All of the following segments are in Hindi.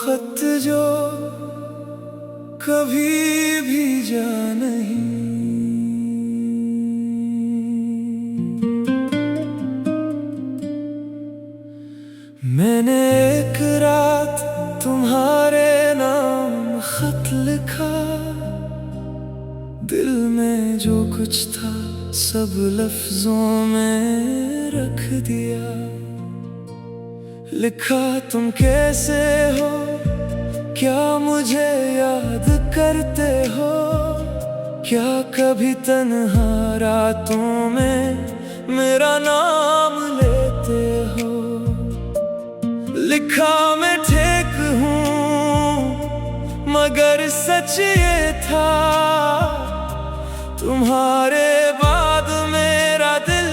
खत जो कभी भी जा नहीं। मैंने एक रात तुम्हारे नाम खत लिखा, दिल में जो कुछ था सब लफ्जों में रख दिया। लिखा तुम कैसे हो, क्या मुझे याद करते हो, क्या कभी तन्हा रातों में मेरा नाम लेते हो। लिखा मैं ठीक हूँ मगर सच ये था, तुम्हारे बाद मेरा दिल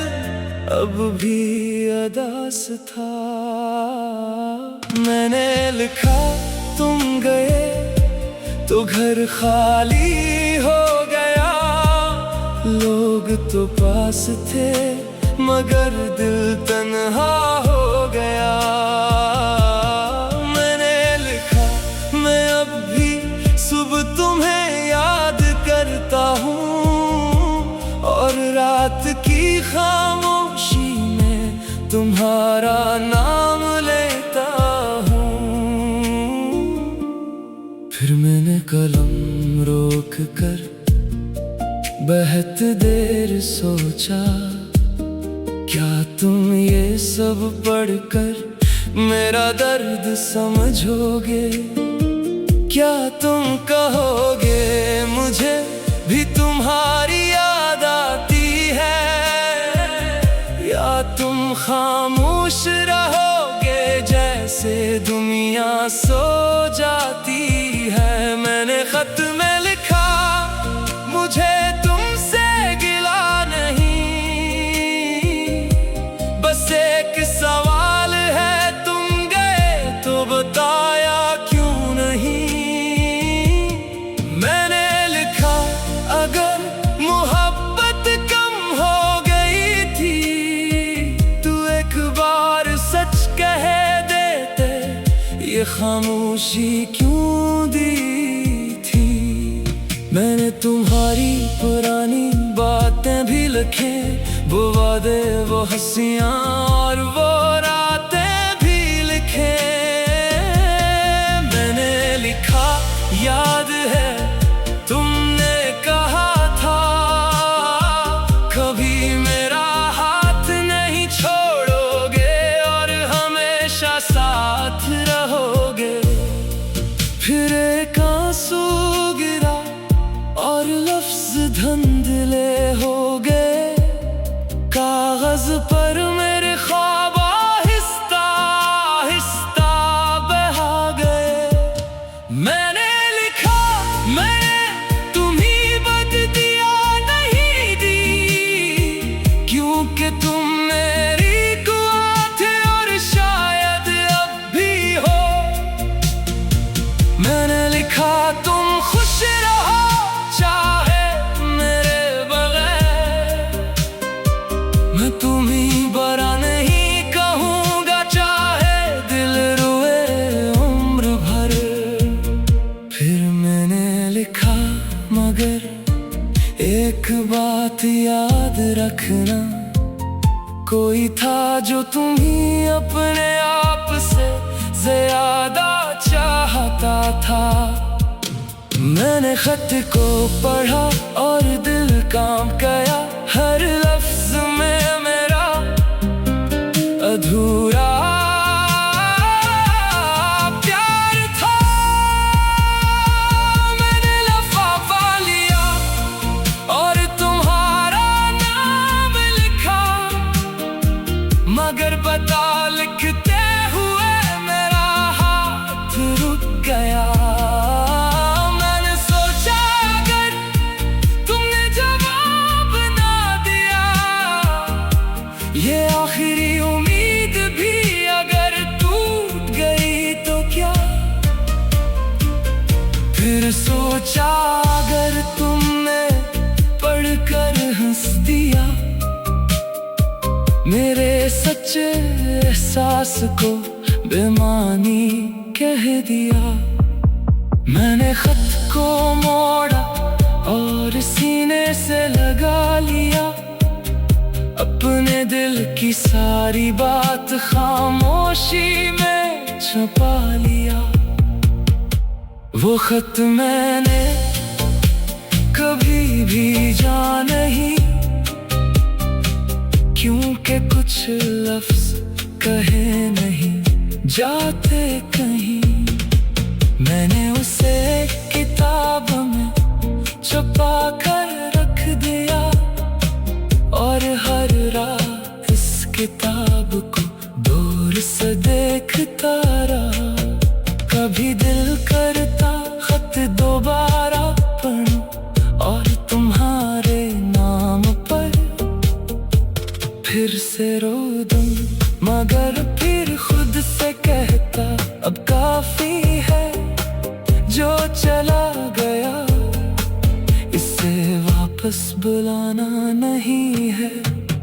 अब भी अदास था। मैंने लिखा तुम गए तो घर खाली हो गया, लोग तो पास थे मगर दिल तन्हा हो गया। मैंने लिखा मैं अब भी सुबह तुम्हें याद करता हूँ, और रात की खामोशी में तुम्हारा नाम लेता हूँ। फिर मैंने कलम रोक कर बहुत देर सोचा, क्या तुम ये सब पढ़कर मेरा दर्द समझोगे, क्या तुम कहोगे मुझे भी तुम्हारी याद आती है, या तुम खामोश रहोगे जैसे दुनिया सो जाती है। मैंने खत में लिखा मुझे तुमसे गिला नहीं, बस एक सवाल है तुम गए तो बताया क्यों नहीं। मैंने लिखा अगर मोहब्बत कम हो गई थी तो एक बार सच कह देते, ये खामोशी क्यों दी थी। मैंने तुम्हारी पुरानी बातें भी लिखे, वो वादे वो हंसियां और वो रातें भी लिखे। मैंने लिखा याद है तुमने कहा था कभी मेरा हाथ नहीं छोड़ोगे और हमेशा साथ रहोगे। फिर एक आंसू गिरा और लफ्ज धुंधले हो गए, कागज पर मेरे ख्वाब आहिस्ता आहिस्ता बहा गए। मैंने लिखा मैंने तुम्हीं बद दिया नहीं दी, क्योंकि तुम मेरी दुआ थे और शायद अब भी हो। मैंने लिखा तुम खुश रहो चाहे मेरे बगैर, मैं तुम्हीं बरा नहीं कहूँगा चाहे दिल रोए उम्र भर। फिर मैंने लिखा मगर एक बात याद रखना, कोई था जो तुम्हीं अपने आप से ज्यादा चाहता था। मैंने खत को पढ़ा और दिल काम गया, हर लफ्ज में मेरा अधूरा प्यार था। मैंने लिफाफा लिया और तुम्हारा नाम लिखा, मगर बता लिखते हुए मेरा हाथ रुक गया। मैंने सोचा अगर तुमने जवाब ना दिया, ये आखिरी उम्मीद भी अगर टूट गई तो क्या। फिर सोचा अगर तुमने पढ़कर हंस दिया, मेरे सच्चे एहसास को बेमानी कह दिया। मैंने खत को मोड़ा और सीने से लगा लिया। अपने दिल की सारी बात खामोशी में छुपा लिया। वो खत मैंने कभी भेजा नहीं, क्योंकि कुछ लफ्ज कहे नहीं जाते कहीं। मैंने उसे किताब में छुपा कर रख दिया, और हर रात इस किताब को दूर से देखता रहा। कभी दिल करता खत दोबारा पढ़ूं और तुम्हारे नाम पर फिर से रो दूं, मगर फिर खुद से कहता अब काफी है जो चला गया, इसे वापस बुलाना नहीं है।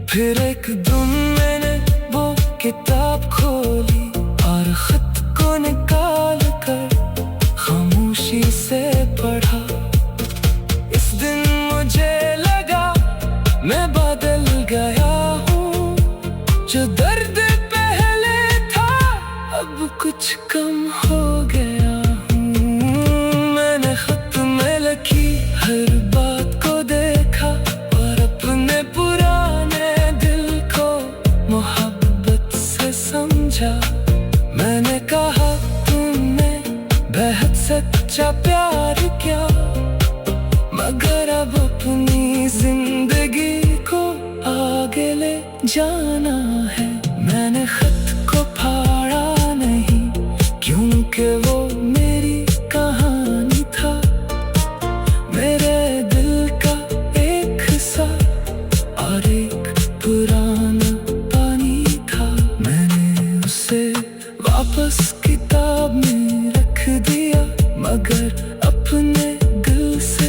फिर एक दिन मैंने वो किताब खोली और खत को निकाल कर खामोशी से पढ़ा। इस दिन मुझे लगा मैं बदल गया हूँ, जो दर्द पहले था अब कुछ कम हो गया हूँ। मैंने खत में लिखी हर बात को देखा और अपने पुराने दिल को मोहब्बत से समझा। मैंने कहा तुमने बेहद सच्चा प्यार किया, मगर अब अपनी जिंदगी को आगे ले जाना है। मैंने खत को फाड़ा नहीं, क्योंकि वो मेरी कहानी था, मेरे दिल का एक हिस्सा और एक पुराना पानी था। मैंने उसे वापस किताब में रख दिया, मगर अपने दिल से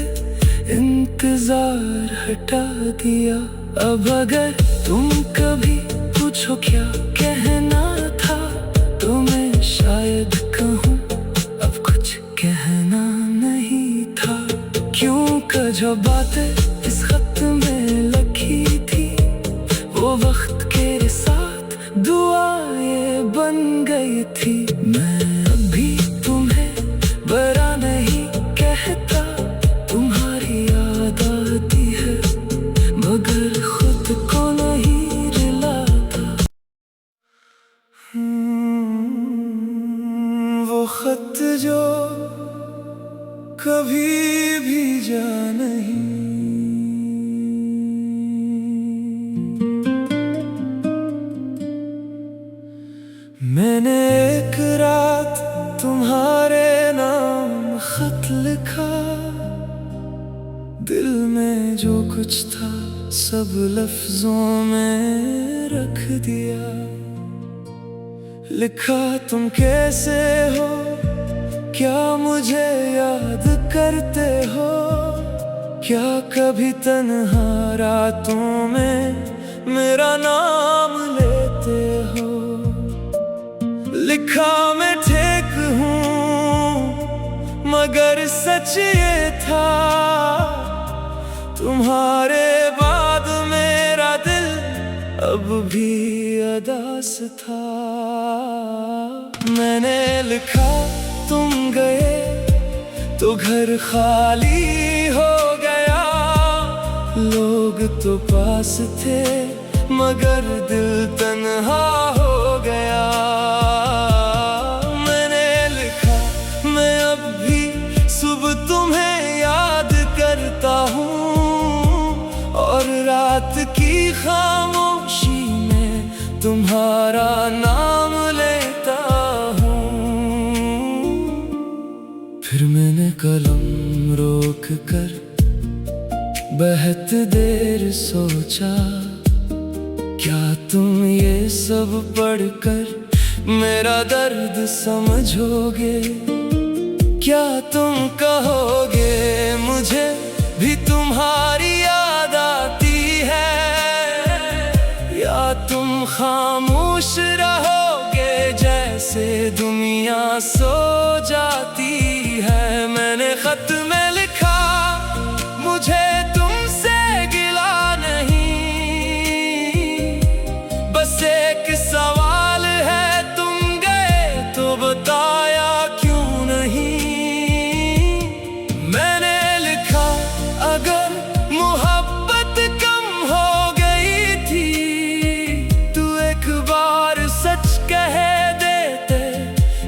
इंतजार हटा दिया। अब अगर तुम कभी पूछो क्या कहना था, तो मैं शायद कहूँ अब कुछ कहना नहीं था, क्योंकि जो बातें इस खत में लिखी थी वो वक्त के साथ दुआएं बन गई थी। मैं अभी तुम्हें बुरा नहीं कहता, तुम्हारी याद आती है, मगर खुद को नहीं रुलाता। वो खत जो कभी भेजा नहीं। मैंने एक रात तुम्हारे नाम खत लिखा, दिल में जो कुछ था सब लफ्जों में रख दिया। लिखा तुम कैसे हो, क्या मुझे याद करते हो, क्या कभी तन्हा रातों में मेरा नाम लेते हो। लिखा मैं ठीक हूँ, मगर सच ये था, तुम्हारे बाद मेरा दिल अब भी अदास था। मैंने लिखा तुम गए तो घर खाली हो गया, लोग तो पास थे मगर दिल तन्हा हो गया। मैंने लिखा मैं अब भी सुबह तुम्हें याद करता हूँ, और रात की खामोशी में तुम्हारा नाम लेता हूँ। फिर मैंने कलम रोक कर बहुत देर सोचा, क्या तुम ये सब पढ़कर मेरा दर्द समझोगे, क्या तुम कहोगे मुझे भी तुम्हारी याद आती है, या तुम खामोश रहोगे जैसे सो जाती है। मैंने खत में लिखा, मुझे तुमसे गिला नहीं, बस एक सवाल है, तुम गए तो बताया क्यों नहीं। मैंने लिखा, अगर मोहब्बत कम हो गई थी, तू एक बार सच कह देते,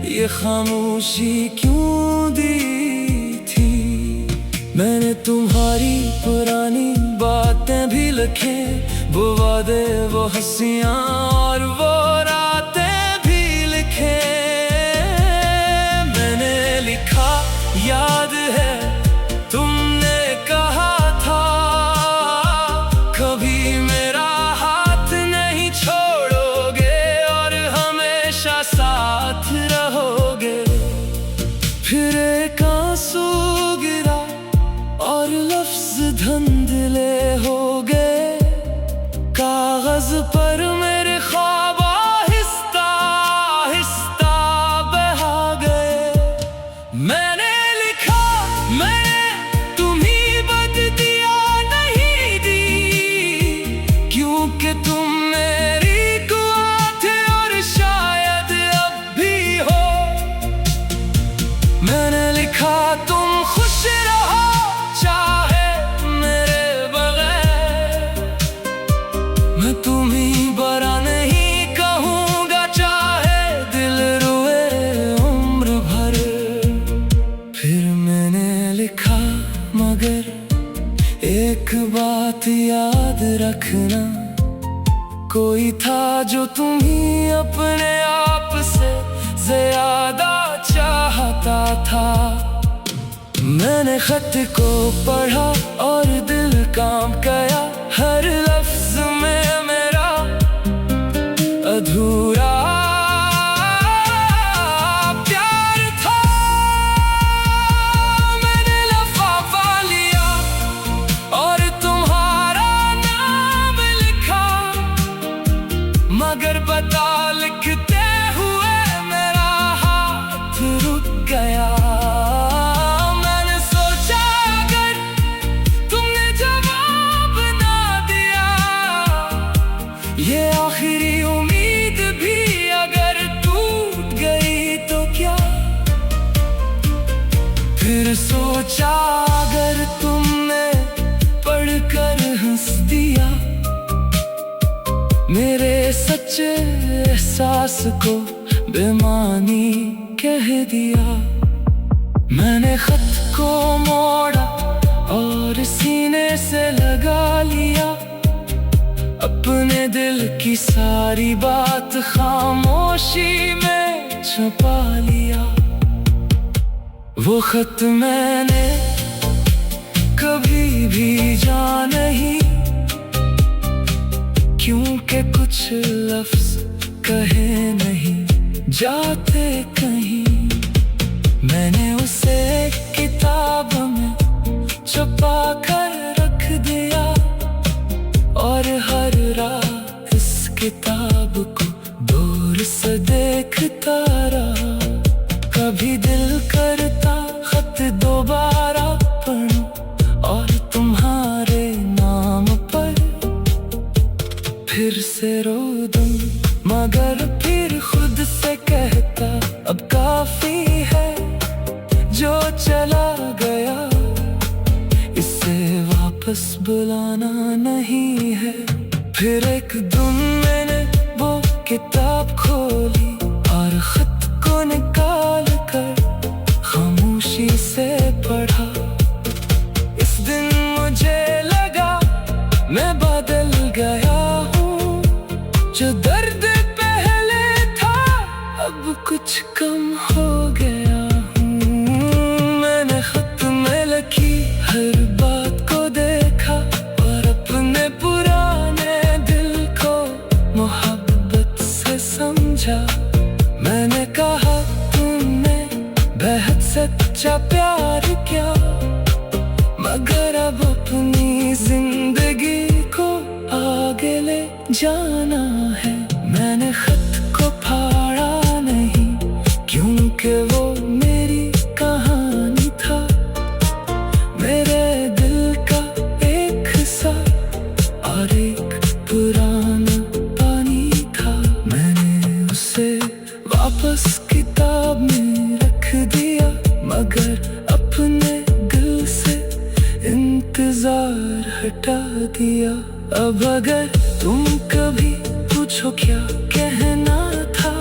ये खामोशी क्यों दी थी। मैंने तुम्हारी पुरानी बातें भी लिखे, वो वादे, वो हंसियां और वो रातें भी लिखे। मैंने लिखा, याद है तुमने कहा था, कभी मेरा हाथ नहीं छोड़ोगे और हमेशा साथ रहोगे। फिर एक आंसू गिरा और लफ्ज धुंधले हो गए, कागज पर मेरे ख्वाब आहिस्ता आहिस्ता बहा गए। मैंने लिखा, मैं तुम्हीं बददिया नहीं दी, क्योंकि तुम मेरी दुआ थे और शायद अब भी हो। मैंने लिखा, तुम खुश रहो चाहे मेरे बगैर, मैं तुम्हीं बरा नहीं कहूँगा, चाहे दिल रोए उम्र भर। फिर मैंने लिखा, मगर एक बात याद रखना, कोई था जो तुम्हीं अपने आप से ज्यादा चाहता था। मैंने खत को पढ़ा और दिल कांप गया, हर लफ्ज में मेरा अधूरा प्यार था। मैंने लिफाफा लिया और तुम्हारा नाम लिखा, मगर बता लिखते हुए मेरा हाथ रुक गया। ये आखिरी उम्मीद भी अगर टूट गई तो क्या। फिर सोचा, अगर तुमने पढ़कर हंस दिया, मेरे सच्चे एहसास को बेमानी कह दिया। मैंने खत को मोड़ा और सीने से लगा लिया, अपने दिल की सारी बात खामोशी में छुपा लिया। वो खत मैंने कभी भी जा नहीं, क्योंकि कुछ लफ्ज कहे नहीं जाते कहीं। मैंने उसे किताब में छुपा कर रख दिया और हर रात इस किताब को दूर से देखता रहा। कभी दिल करता खत दोबारा पढ़ूं और तुम्हारे नाम पर फिर से रो दूं, मगर फिर खुद से कहता, अब काफी है जो चला गया, इसे वापस बुलाना नहीं है। फिर एक दिन मैंने वो किताब खोली और खत को निकाल कर खामोशी से पढ़ा। इस दिन मुझे लगा मैं बदल गया हूँ, जो दर्द पहले था अब कुछ कम हो गया हूँ। मैंने खत में लिखी हर बात को देखा और अपने पुराने दिल को मोहब्बत से समझा। मैंने कहा, तुमने बेहद सच्चा प्यार किया, मगर अब अपनी जिंदगी को आगे ले जाना है। मैंने खत को फाड़ा नहीं, क्योंकि हटा दिया। अब अगर तुम कभी पूछो क्या कहना था,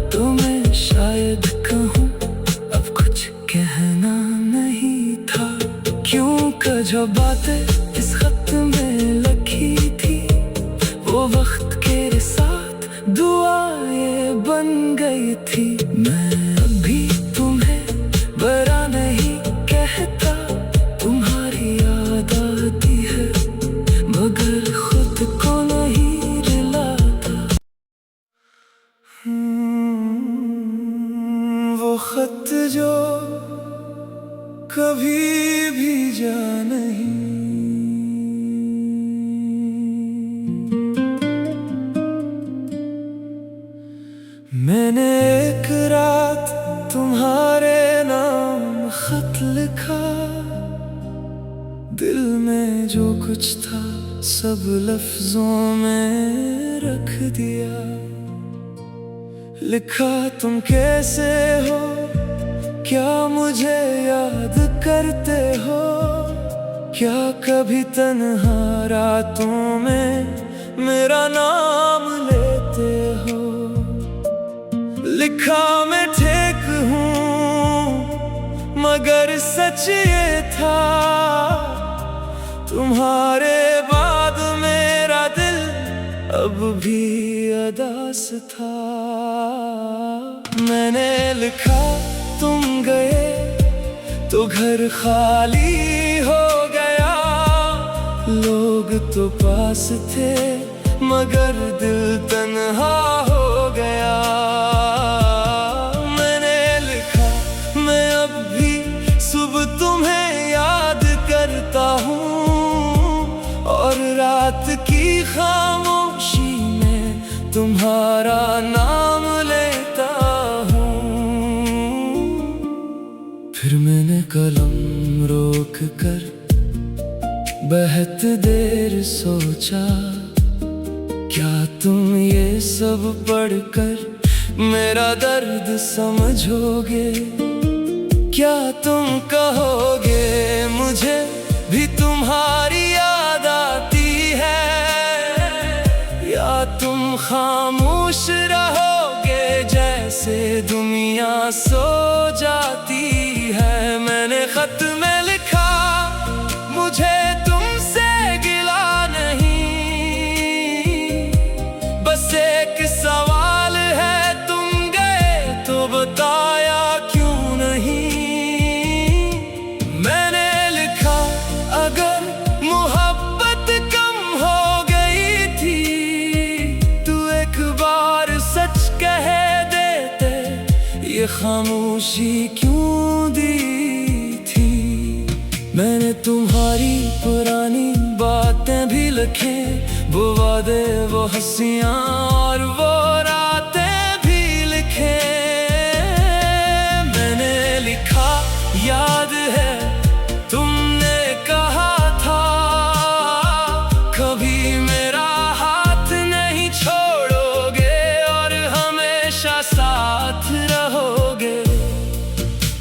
तो मैं शायद कहूँ अब कुछ कहना नहीं था। क्यों का जो बातें इस खत में लिखी थी, वो वक्त के साथ दुआएं बन गई थी। मैं अभी तुम्हें बुरा नहीं कहता, तुम्हारी याद आती है मगर खुद को नहीं रुलाता। वो खत जो कभी भी जा नहीं। मैंने एक रात तुम्हारे नाम खत लिखा, दिल में जो कुछ था सब लफ्जों में रख दिया। लिखा तुम कैसे हो, क्या मुझे याद करते हो, क्या कभी तन्हा रातों में मेरा नाम लेते हो। लिखा मैं ठीक हूँ मगर सच ये था, तुम्हारे बाद मेरा दिल अब भी अदास था। मैंने लिखा तुम गए तो घर खाली हो गया, लोग तो पास थे मगर दिल तन्हा हो गया। मैंने लिखा मैं अब भी सुबह तुम्हें याद करता हूँ, और रात की खामोशी में तुम्हारा नाम लेता हूँ। फिर मैंने कलम रोक कर बहुत देर सोचा, क्या तुम ये सब पढ़कर मेरा दर्द समझोगे, क्या तुम कहोगे मुझे भी तुम्हारी याद आती है, या तुम खामोश रहोगे जैसे दुनिया सो जाती है। मैंने खत में लिखा मुझे तुमसे गिला नहीं, बस एक सवाल है तुम गए तो बताया क्यों नहीं। मैंने लिखा अगर मोहब्बत कम हो गई थी, तू एक बार सच कह देते, ये खामोशी क्यों दी थी। मैंने तुम्हारी पुरानी बातें भी लिखे, वो वादे वो हंसियां और वो रातें भी लिखे। मैंने लिखा याद है तुमने कहा था, कभी मेरा हाथ नहीं छोड़ोगे और हमेशा साथ रहोगे।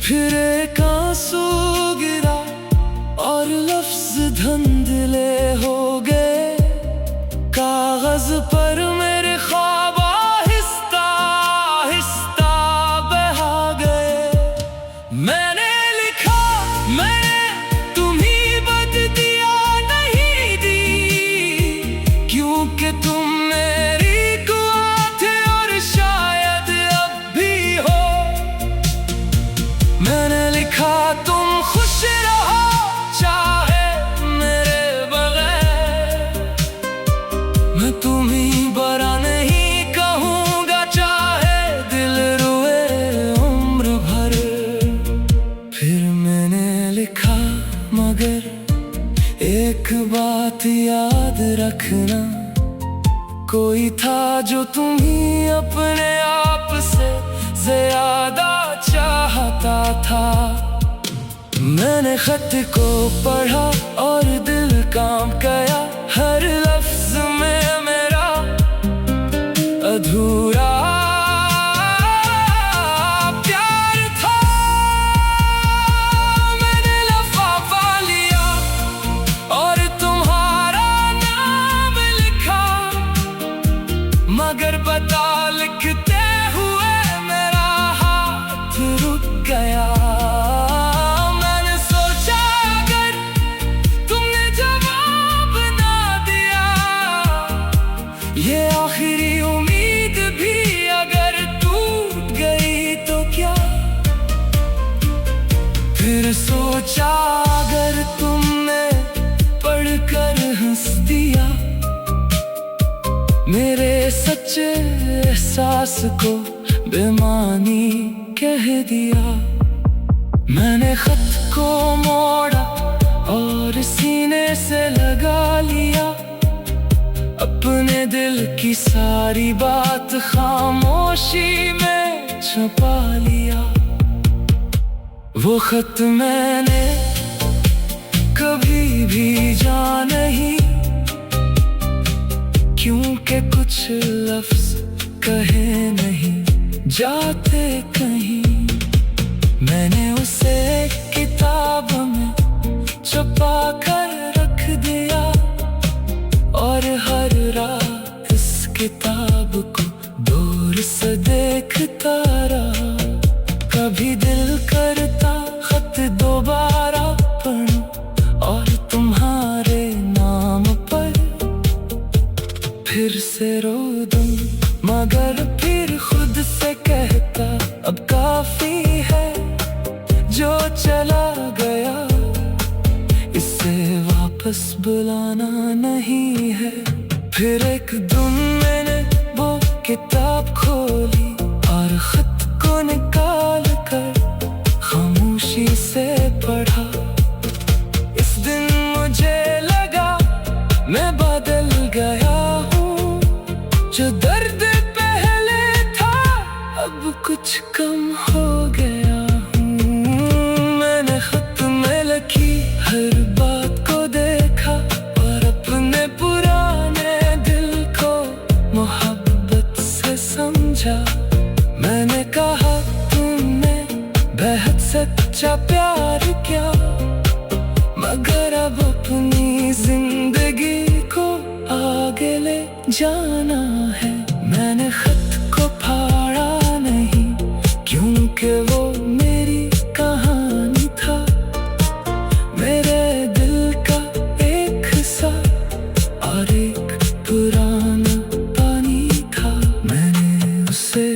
फिर एक आंसू गिरा और लफ्ज धुंधले हो गए, कागज पर मेरे ख्वाब आहिस्ता आहिस्ता बहा गए। मैंने लिखा मैंने तुम्हीं बद दिया नहीं दी, क्योंकि तुम मेरी दुआ थे और शायद अब भी हो। मैंने लिखा तुम खुश रहो चाहे मेरे बगैर, मैं तुम्हीं बुरा नहीं कहूँगा चाहे दिल रोए उम्र भर। फिर मैंने लिखा मगर एक बात याद रखना, कोई था जो तुम्हीं अपने आप से ज्यादा चाहता था। मैंने खत को पढ़ा और दिल काम गया, हर लफ्ज में मेरा अधूरा प्यार था। मैंने लिफाफा लिया और तुम्हारा एहसास को बेमानी कह दिया। मैंने खत को मोड़ा और सीने से लगा लिया, अपने दिल की सारी बात खामोशी में छुपा लिया। वो खत मैंने कभी भी जा नहीं, क्योंकि कुछ लफ्ज कहे नहीं जाते कहीं। मैंने उसे किताब में छुपा कर रख दिया, और हर रात इस किताब को दूर से देखता रहा। कभी दिल करता खत दोबारा पढ़ूं और तुम्हारे नाम पर फिर से रो दूं, मगर फिर खुद से कहता अब काफी है जो चला गया, इसे वापस बुलाना नहीं है। फिर एक दिन मैंने वो किताब खोली और खत को निकाल कर खामोशी से पढ़ा। इस दिन मुझे लगा मैं बदल गया हूँ, जो दर्द पहले था अब कुछ कम हो गया हूँ। मैंने खत में लिखी हर बात को देखा और अपने पुराने दिल को मोहब्बत से समझा। मैंने कहा तुमने बेहद सच्चा प्यार किया, मगर अब अपनी जिंदगी को आगे ले जाना है। मैंने खत को फाड़ा नहीं, क्योंकि वो मेरी कहानी था, मेरे दिल का एक हिस्सा और एक पुराना पानी था। मैंने उसे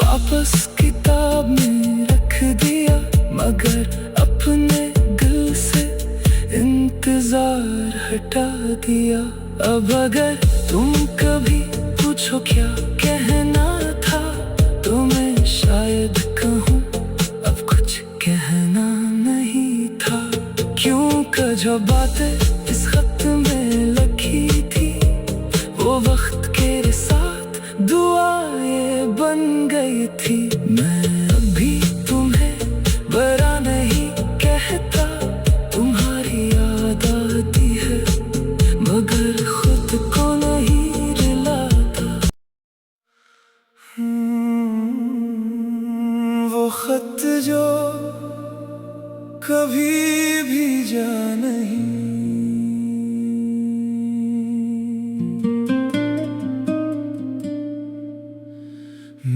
वापस किताब में रख दिया, मगर अपने दिल से इंतजार हटा दिया। अब अगर तुम कभी पूछो क्या कहना था, तो मैं शायद कहूँ अब कुछ कहना नहीं था, क्योंकि जो बातें इस खत में लिखी थी वो वक्त के साथ दुआएं बन गई थी। मैं अभी तुम्हें बुरा नहीं कहता, तुम्हारी याद आती है मगर खुद को नहीं रुलाता। वो खत जो कभी भी जा नहीं।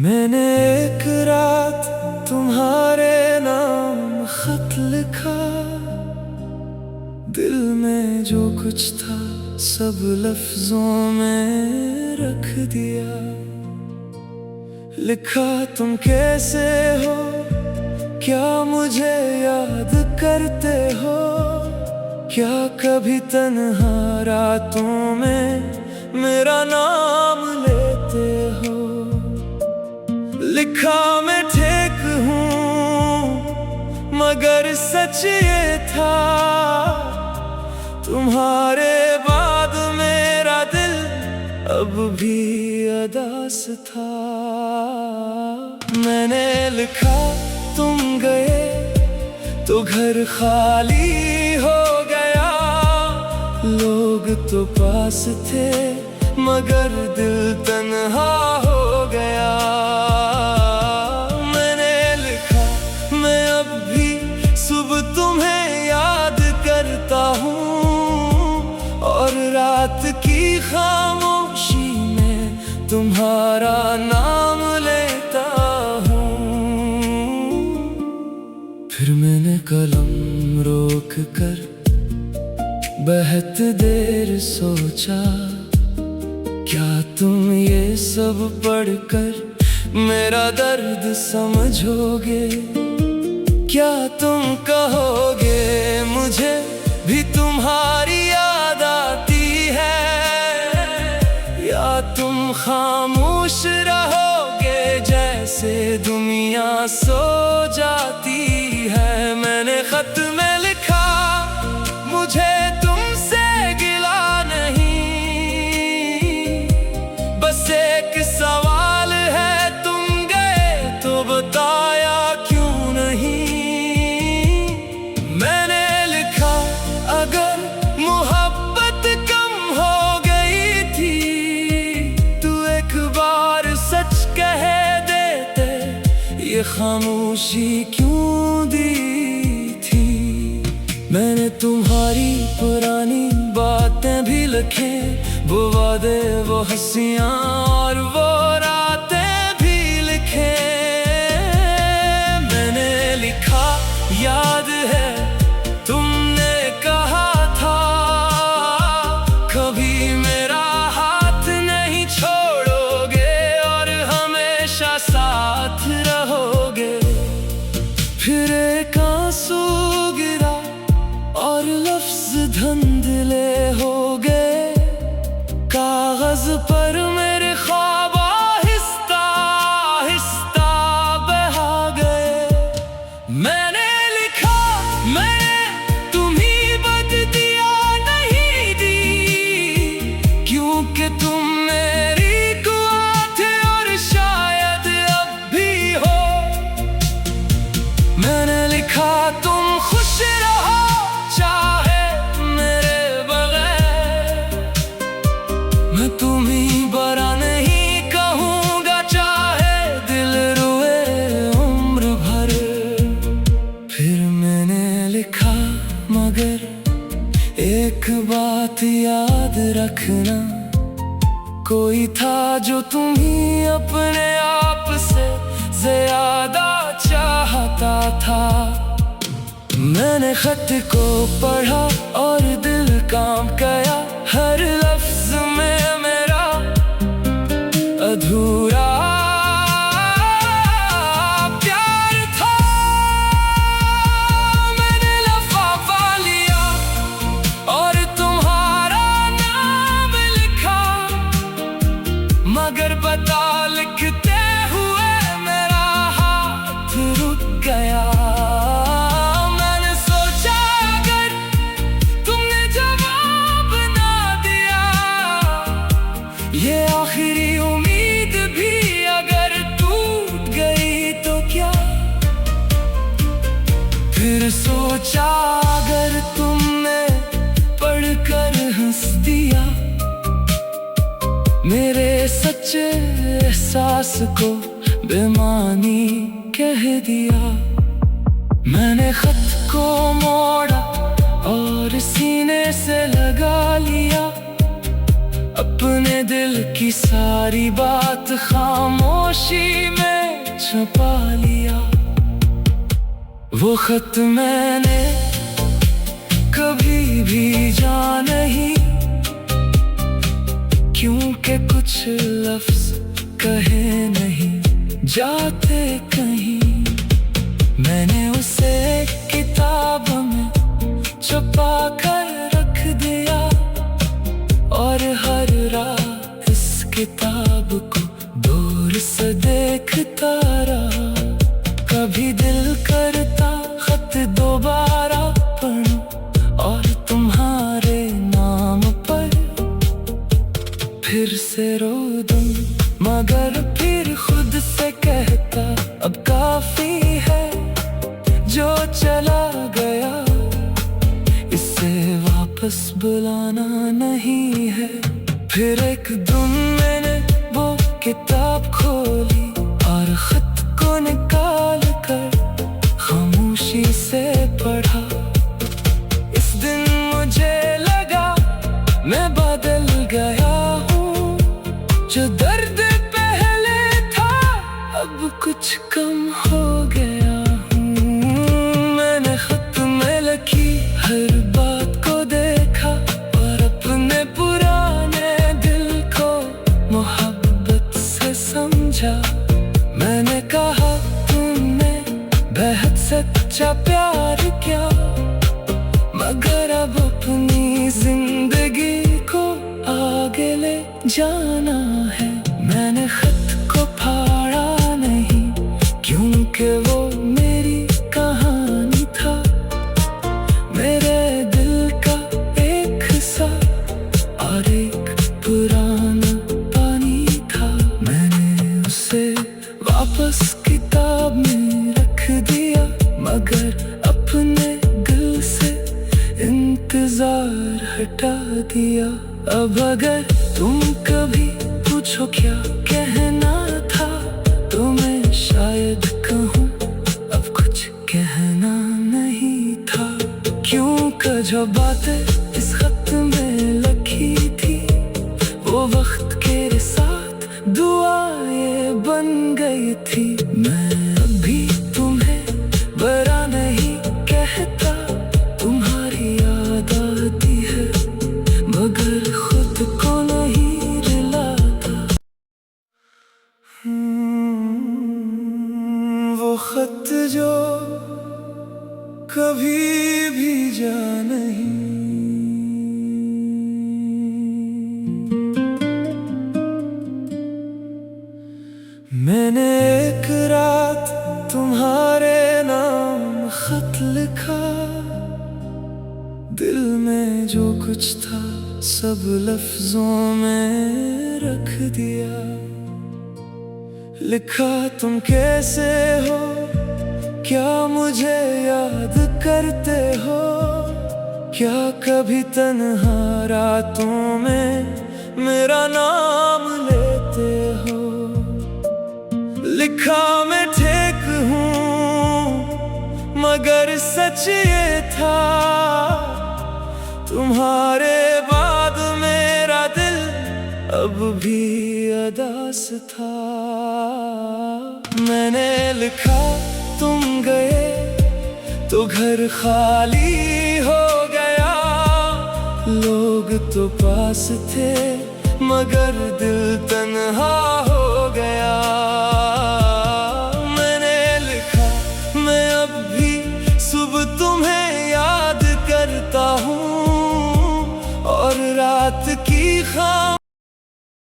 मैंने एक रात तुम्हारे नाम खत लिखा, दिल में जो कुछ था सब लफ्जों में रख दिया। लिखा तुम कैसे हो, क्या मुझे याद करते हो, क्या कभी तन्हा रातों में मेरा नाम लेते हो। लिखा मैं ठीक हूँ मगर सच ये था, तुम्हारे बाद मेरा दिल अब भी अदास था। मैंने लिखा तुम गए तो घर खाली हो गया, लोग तो पास थे मगर दिल तन्हा हो गया। मैंने लिखा मैं अब भी सुबह तुम्हें याद करता हूँ, और रात की खामोशी में तुम्हारा नाम लेता हूँ। फिर मैंने कलम रोक कर बहुत देर सोचा, क्या तुम ये सब पढ़कर मेरा दर्द समझोगे? क्या तुम कहोगे मुझे भी तुम्हारी याद आती है, या तुम खामोश रहोगे दुनिया सो जाती है। मैंने खत में लिखा मुझे तुमसे गिला नहीं, बस एक सवाल है तुम गए तो बताया क्यों नहीं। मैंने लिखा अगर मोहब्बत कम हो गई थी तू एक बार सच कह देते, ये खामोशी क्यों दी थी। मैंने तुम्हारी पुरानी बातें भी लिखे, वो वादे वो हंसियां और वो रातें भी लिखे। मैंने लिखा याद है तुमने कहा था कभी मेरा हाथ नहीं छोड़ोगे और हमेशा साथ रहोगे। फिर एक आंसू गिरा और लफ्ज धुंधले हो गए, कागज पर मेरे ख्वाब आहिस्ता आहिस्ता बहा गए। मैंने लिखा मैंने तुम्हीं बद दिया नहीं दी, क्योंकि तुम मेरी दुआ थे और शायद अब भी हो। मैंने लिखा तुम खुश रहो चाहे मेरे बगैर, मैं तुम्हीं बरा नहीं कहूँगा चाहे दिल रोए उम्र भर। फिर मैंने लिखा मगर एक बात याद रखना, कोई था जो तुम्हीं अपने आप से ज्यादा चाहता था। मैंने खत को पढ़ा और दिल काम गया, हर लफ्ज में मेरा अधूरा प्यार था। मैंने लिफाफा लिया और तुम्हारा नाम लिखा, मगर बता लिखते हुए मेरा हाथ रुक गया। मैंने सोचा अगर तुमने जवाब ना दिया, ये आखिरी उम्मीद भी अगर टूट गई तो क्या। फिर सोचा अगर तुमने पढ़कर हंस दिया, मेरे सच्चे एहसास को बेमानी कह दिया। मैंने खत को मोड़ा और सीने से लगा लिया, अपने दिल की सारी बात खामोशी में छुपा लिया। वो खत मैंने कभी भी जा नहीं, क्योंकि कुछ लफ्ज कहे नहीं जाते कहीं। मैंने उसे किताब में छुपा कर रख दिया और हर रात इस किताब को दूर से देखता रहा। कभी दिल करता खत दोबारा पढ़ूं और तुम्हारे नाम पर फिर से रो दूं, मगर फिर खुद से कहता अब काफी है जो चला गया, इसे वापस बुलाना नहीं है। फिर एक दिन मैंने वो किताब खोली और खत को निकाल कर खामोशी से पढ़ा। इस दिन मुझे लगा मैं बदल गया हूँ, जो दर्द पहले था अब कुछ कम हो गया हूँ। मैंने खत में लिखी हर बात को देखा और अपने पुराने दिल को मोहब्बत से समझा। मैंने कहा तुमने बेहद सच्चा प्यार किया, मगर अब अपनी जिंदगी को आगे ले जाना है। मैंने खत को फाड़ा नहीं, क्योंकि वापस किताब में रख दिया, मगर अपने दिल से इंतजार हटा दिया। अब अगर तुम कभी पूछो क्या कहना था, तो मैं शायद कहूँ अब कुछ कहना नहीं था। क्यों जो बातें इस खत में लिखी थी, वो वक्त के साथ दुआएं बन गई थी। मैं अभी तुम्हें बुरा नहीं कहता, तुम्हारी याद आती है, मगर खुद को नहीं रुलाता। वो खत जो कभी भी जा नहीं। मैंने एक रात तुम्हारे नाम खत लिखा, दिल में जो कुछ था सब लफ्जों में रख दिया। लिखा तुम कैसे हो, क्या मुझे याद करते हो, क्या कभी तन्हा रातों में मेरा नाम लेते हो। लिखा मैं ठीक हूँ, मगर सच ये था, तुम्हारे बाद मेरा दिल अब भी अदास था। मैंने लिखा तुम गए तो घर खाली हो गया, लोग तो पास थे मगर दिल तन्हा हो गया। मैंने लिखा मैं अब भी सुबह तुम्हें याद करता हूँ, और रात की खाम